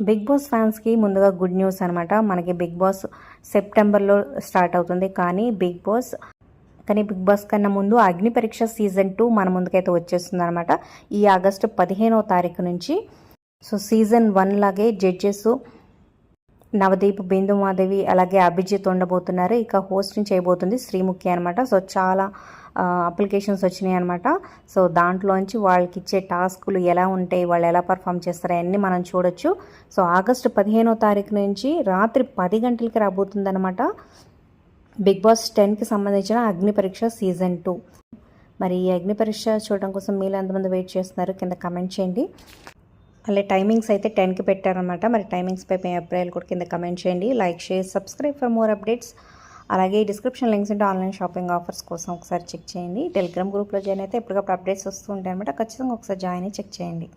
Big boss ఫ్యాన్స్కి ముందుగా good news అనమాట. మనకి బిగ్ బాస్ సెప్టెంబర్లో స్టార్ట్ అవుతుంది. కానీ బిగ్ బాస్ కన్నా ముందు అగ్ని పరీక్ష సీజన్ 2 మన ముందుకైతే వచ్చేస్తుంది అనమాట. ఈ ఆగస్టు 15వ తారీఖు నుంచి. సో సీజన్ 1 లాగే జడ్జెస్ నవదీప్, బిందు మాధవి అలాగే అభిజిత్ ఉండబోతున్నారు. ఇక హోస్టింగ్ చేయబోతుంది శ్రీముఖి అనమాట. సో చాలా అప్లికేషన్స్ వచ్చినాయి అనమాట. సో దాంట్లోంచి వాళ్ళకి ఇచ్చే టాస్కులు ఎలా ఉంటాయి, వాళ్ళు ఎలా పర్ఫామ్ చేస్తారు అవన్నీ మనం చూడొచ్చు. సో ఆగస్టు 15వ తారీఖు నుంచి రాత్రి 10 గంటలకి రాబోతుంది అనమాట బిగ్ బాస్ 10కి సంబంధించిన అగ్ని పరీక్ష సీజన్ 2. మరి ఈ అగ్ని పరీక్ష చూడడం కోసం మీరు ఎంతమంది వెయిట్ చేస్తున్నారు కింద కమెంట్ చేయండి. అలాగే టైమింగ్స్ అయితే 10కి పెట్టారనమాట. మరి టైమింగ్స్పై మీ అభిప్రాయాలు కూడా కింద కమెంట్ చేయండి. Like, share, subscribe for more updates. అలాగే డిస్క్రిప్షన్ లింక్స్ ఉంటే ఆన్లైన్ షాపింగ్ ఆఫర్స్ కోసం ఒకసారి చెక్ చేయండి. టెలిగ్రామ్ గ్రూప్లో జాయిన్ అయితే ఎప్పటికప్పుడు అప్డేట్స్ వస్తూ ఉంటాయి అనమాట. ఖచ్చితంగా ఒకసారి జాయిన్ అయ్యి చెక్ చేయండి.